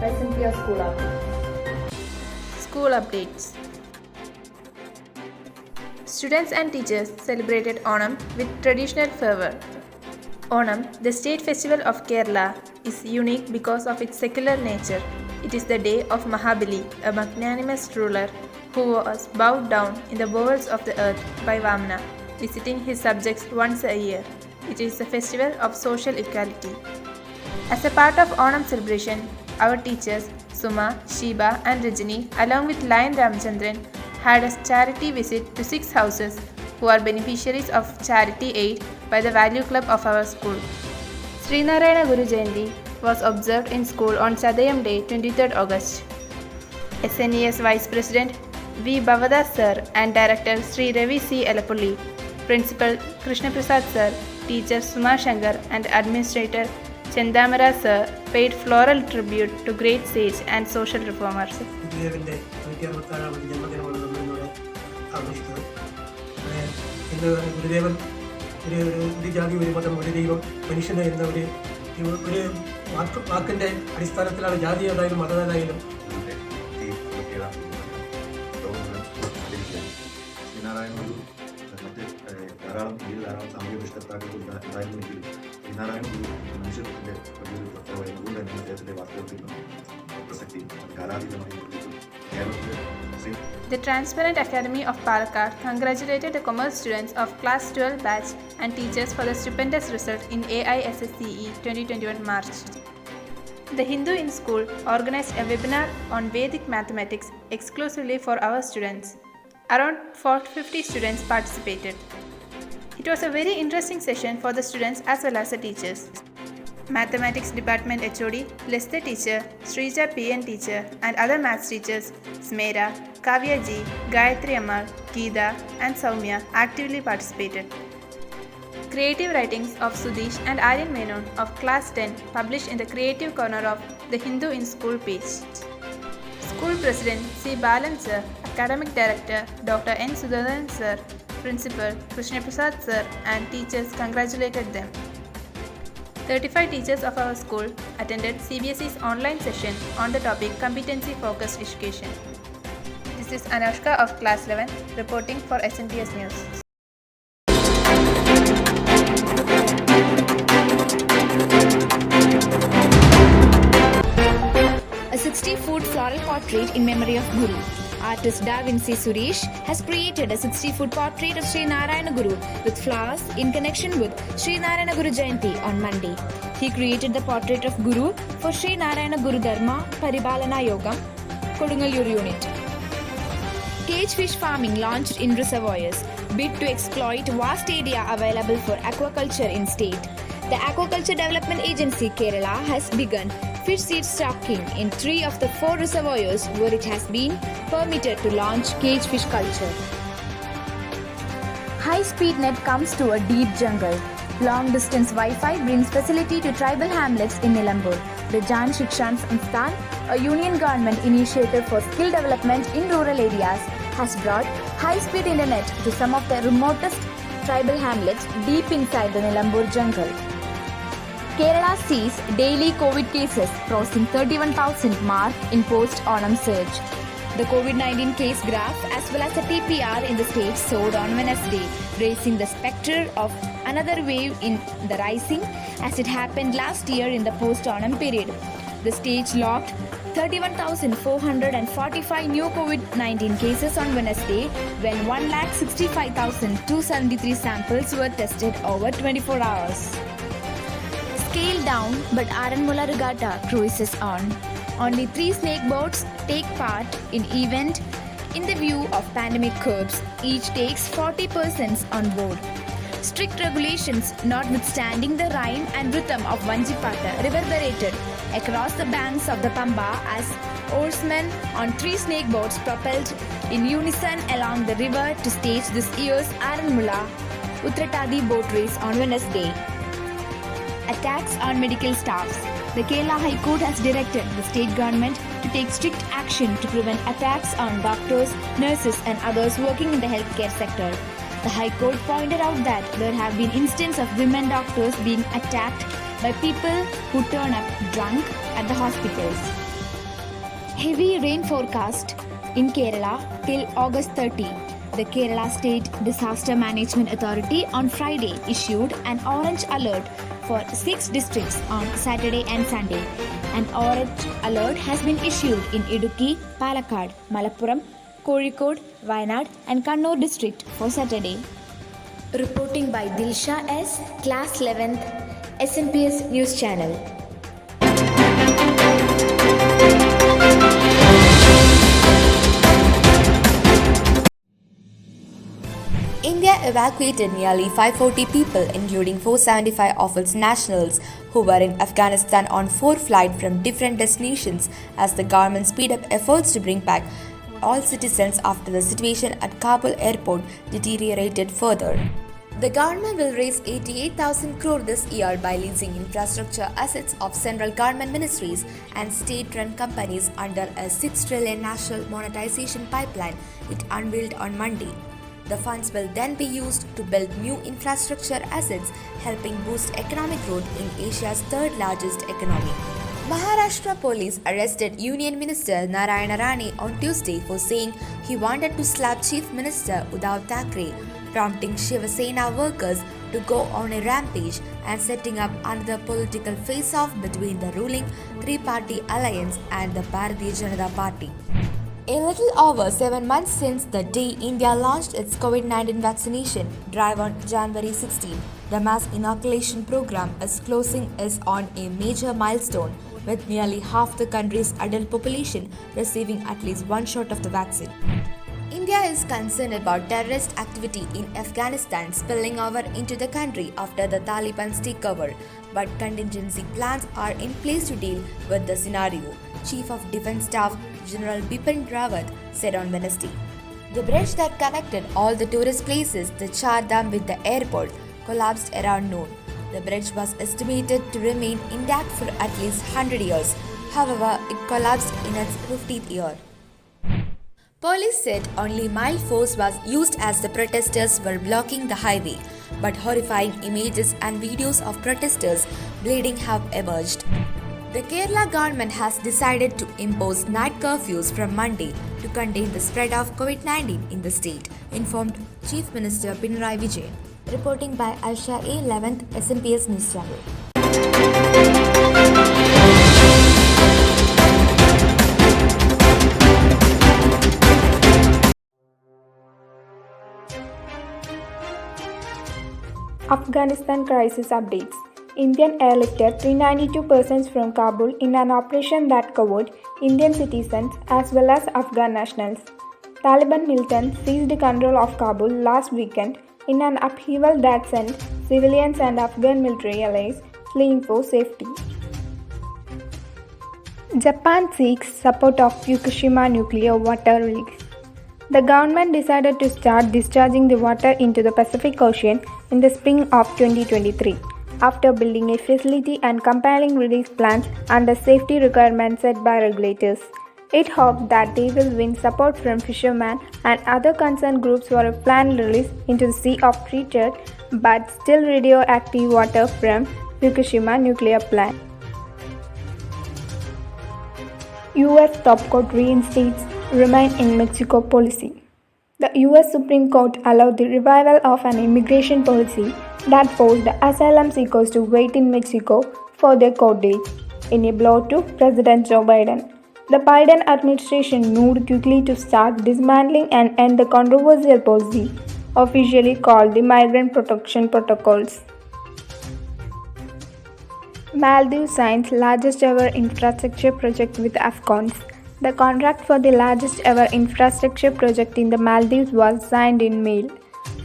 present your school updates. School updates. Students and teachers celebrated Onam with traditional fervour. Onam, the state festival of Kerala, is unique because of its secular nature. It is the day of Mahabali, a magnanimous ruler who was bowed down in the bowels of the earth by Vamana, visiting his subjects once a year. It is a festival of social equality. As a part of Onam celebration, our teachers Suma, Shiba and Rajini along with Lion Ramchandran had a charity visit to 6 houses who are beneficiaries of charity aid by the Value Club of our school. Srinarayana Guru Jayanti was observed in school on Chadayam Day 23rd August. SNES Vice President V. Bavadas Sir and Director Sri Ravi C. Elapulli, Principal Krishna Prasad Sir, Teacher Suma Shankar and Administrator Chendamara Sir paid floral tribute to great sage and social reformers. ഗുരുദേവൻ ഒരു ജാതി ഒരു മതം ഒരു ദൈവം മനുഷ്യന് എന്ന ഒരു വാക്കിൻ്റെ അടിസ്ഥാനത്തിലാണ് ജാതി ഏതായാലും മതമേതായാലും ശ്രീനാരായണ ഗുരു മറ്റ് ധാരാളം സാമൂഹ്യ നിഷ്ഠത്താക്കൾ ഉണ്ടായിരുന്നെങ്കിലും ശ്രീനാരായണ ഗുരു മനുഷ്യത്വത്തിൻ്റെ വലിയൊരു തത്വമായി അതുകൊണ്ട് തന്നെ അദ്ദേഹത്തിൻ്റെ വാസ്തവത്തിൽ പ്രസക്തി കാലാതീതമായി കേരളത്തിലെ The Transparent Academy of Palakkad congratulated the commerce students of Class 12 batch and teachers for the stupendous result in AISSCE 2021 March. The Hindu in School organized a webinar on Vedic mathematics exclusively for our students. Around 450 students participated. It was a very interesting session for the students as well as the teachers. Mathematics Department HOD, Lester teacher, Srija PN teacher and other maths teachers Smera, Kavya Ji, Gayatri Ammal, Geeta and Soumya actively participated. Creative writings of Sudesh and Aryan Menon of Class 10 published in the Creative Corner of the Hindu in School page. School President C. Balan Sir, Academic Director Dr. N. Sudharan Sir, Principal Krishna Prasad Sir and teachers congratulated them. 35 teachers of our school attended CBSE's online session on the topic Competency Focused Education. This is Anushka of Class 11 reporting for SNPS News. A 60-foot floral portrait in memory of Guru. Artist Da Vinci Suresh has created a 60-foot portrait of Sri Narayana Guru with flowers in connection with Sri Narayana Guru Jayanti on Monday. He created the portrait of Guru for Sri Narayana Guru Dharma Paribalana Yogam, Kodungalur unit. Cage fish farming launched in reservoirs, bid to exploit vast area available for aquaculture in state. The Aquaculture Development Agency Kerala has begun fish seed stocking in 3 of the 4 reservoirs where it has been permitted to launch cage fish culture. High-speed net comes to a deep jungle. Long-distance Wi-Fi brings facility to tribal hamlets in Nilambur. The Jan Shikshan Samsthan, a union government initiative for skill development in rural areas, has brought high-speed internet to some of the remotest tribal hamlets deep inside the Nilambur jungle. Kerala sees daily COVID cases crossing 31,000 mark in post-Onam surge. The COVID-19 case graph as well as the TPR in the state soared on Wednesday, raising the spectre of another wave in the rising as it happened last year in the post-Onam period. The state logged 31,445 new COVID-19 cases on Wednesday when 1,65,273 samples were tested over 24 hours. Scaled down, but Aranmula Regatta cruises on. Only 3 snake boats take part in event in the view of pandemic curbs. Each takes 40 persons on board. Strict regulations notwithstanding, the rhyme and rhythm of Vanjipata reverberated across the banks of the Pamba as oarsmen on 3 snake boats propelled in unison along the river to stage this year's Aranmula Uttratadi boat race on Wednesday. Attacks on medical staffs. The Kerala High Court has directed the state government to take strict action to prevent attacks on doctors, nurses and others working in the healthcare sector. The High Court pointed out that there have been instances of women doctors being attacked by people who turn up drunk at the hospitals. Heavy rain forecast in Kerala till August 30. The Kerala State Disaster Management Authority on Friday issued an orange alert for 6 districts on Saturday and Sunday. An orange alert has been issued in Idukki, Palakkad, Malappuram, Kozhikode, Wayanad and Kannur district for Saturday. Reporting by Dilsha S, Class 11th, SNPS News Channel. India evacuated nearly 540 people, including 475 of its nationals who were in Afghanistan on 4 flights from different destinations as the government speed up efforts to bring back all citizens after the situation at Kabul airport deteriorated further. The government will raise 88,000 crore this year by leasing infrastructure assets of central government ministries and state-run companies under a 6 trillion national monetization pipeline, it unveiled on Monday. The funds will then be used to build new infrastructure assets, helping boost economic growth in Asia's third largest economy. Maharashtra police arrested Union Minister Narayana Rane on Tuesday for saying he wanted to slap Chief Minister Uddhav Thackeray, prompting Shiva Sena workers to go on a rampage and setting up another political face-off between the ruling three-party alliance and the Bharatiya Janata Party. A little over 7 months since the day India launched its COVID-19 vaccination drive on January 16, the mass inoculation program is closing in on a major milestone, with nearly half the country's adult population receiving at least one shot of the vaccine. India is concerned about terrorist activity in Afghanistan spilling over into the country after the Taliban's takeover, but contingency plans are in place to deal with the scenario, Chief of Defence Staff General Bipin Rawat said on Wednesday. The bridge that connected all the tourist places, the Char Dham with the airport, collapsed around noon. The bridge was estimated to remain intact for at least 100 years. However, it collapsed in its 50th year. Police said only mild force was used as the protesters were blocking the highway, but horrifying images and videos of protesters bleeding have emerged. The Kerala government has decided to impose night curfews from Monday to contain the spread of COVID-19 in the state, informed Chief Minister Pinarayi Vijayan. Reporting by Aisha A. 11th, SNPS News Channel. Afghanistan crisis updates. Indian airlifted 392 persons from Kabul in an operation that covered Indian citizens as well as Afghan nationals. Taliban militants seized control of Kabul last weekend in an upheaval that sent civilians and Afghan military allies fleeing for safety. Japan seeks support of Fukushima nuclear water release. The government decided to start discharging the water into the Pacific Ocean in the spring of 2023. After building a facility and compiling release plans under safety requirements set by regulators. It hoped that they will win support from fishermen and other concerned groups for a planned release into the sea of treated but still radioactive water from Fukushima nuclear plant. US Top Court reinstates Remain in Mexico policy. The US Supreme Court allowed the revival of an immigration policy that forced asylum seekers to wait in Mexico for their court dates, in a blow to President Joe Biden. The Biden administration moved quickly to start dismantling and end the controversial policy, officially called the Migrant Protection Protocols. Maldives signs largest ever infrastructure project with Afghans. The contract for the largest ever infrastructure project in the Maldives was signed in May.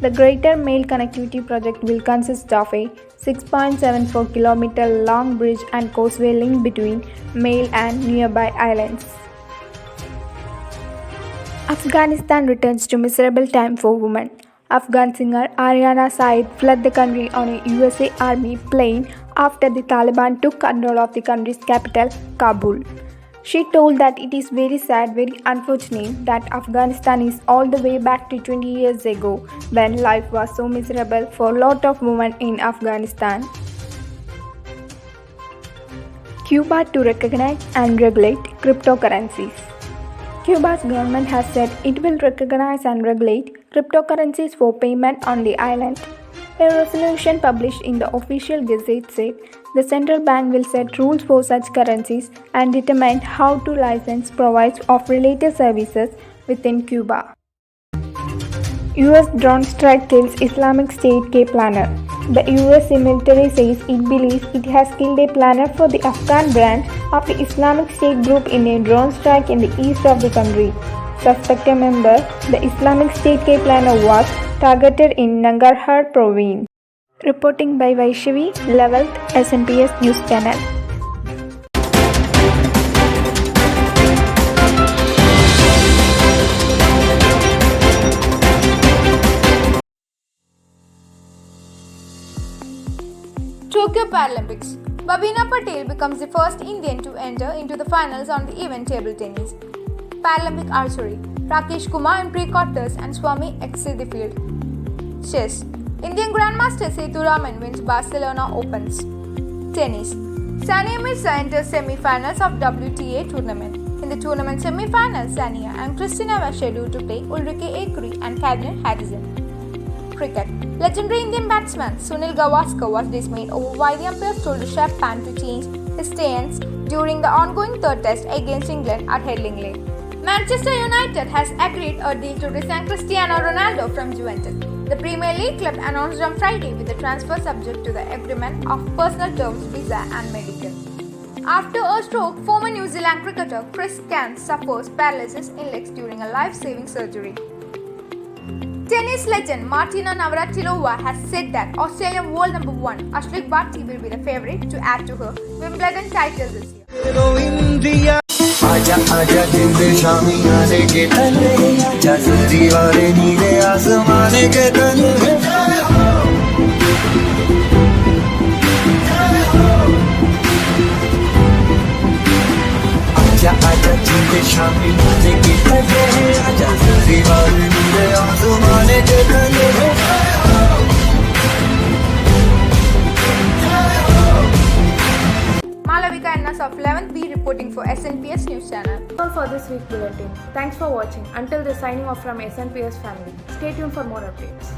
The Greater Mail Connectivity Project will consist of a 6.74 km long bridge and causeway link between Mail and nearby islands. Afghanistan returns to miserable time for women. Afghan singer Ariana Saeed fled the country on a USA Army plane after the Taliban took control of the country's capital, Kabul. She told that it is very sad, very unfortunate that Afghanistan is all the way back to 20 years ago when life was so miserable for a lot of women in Afghanistan. Cuba to recognize and regulate cryptocurrencies. Cuba's government has said it will recognize and regulate cryptocurrencies for payment on the island. A resolution published in the official gazette said the central bank will set rules for such currencies and determine how to license providers of related services within Cuba. US drone strike kills Islamic State K planner. The US military says it believes it has killed a planner for the Afghan branch of the Islamic State group in a drone strike in the east of the country. Suspected member, the Islamic State K planner, was targeted in Nangarhar province. Reporting by Vaishnavi, 11th SNPS News Channel. Tokyo Paralympics. Babina Patel becomes the first Indian to enter into the finals on the event table tennis. Paralympic archery. Rakesh Kumar in pre-quarters and Swami exit the field. Chess. Indian Grandmaster Sethu Raman wins Barcelona Opens. Tennis. Sania Mirza enters semi-finals of WTA tournament. In the tournament semi-finals, Sania and Christina were scheduled to play Ulrike Ekuri and Catherine Harrison. Cricket. Legendary Indian batsman Sunil Gavaskar was dismayed over why the umpires told Rishabh Pant to change his stance during the ongoing third test against England at Headingley. Manchester United has agreed a deal to resign Cristiano Ronaldo from Juventus. The Premier League club announced on Friday with the transfer subject to the agreement of personal terms, visa and medical. After a stroke, former New Zealand cricketer Chris Cant suffers paralysis in legs during a life-saving surgery. Tennis legend Martina Navratilova has said that Australian world number 1 Ashleigh Barty will be the favourite to add to her Wimbledon title this year. आजा आजा दिन शामी आने के तले आजा जरी वाले नीले आसमाने के तले आजा आजा दिन शामी आने के तले आजा जरी वाले नीले आसमाने के तले Malavika Annas of 11th B reporting for SNPS News Channel. That's all for this week's bulletin. Thanks for watching. Until the signing off from SNPS family. Stay tuned for more updates.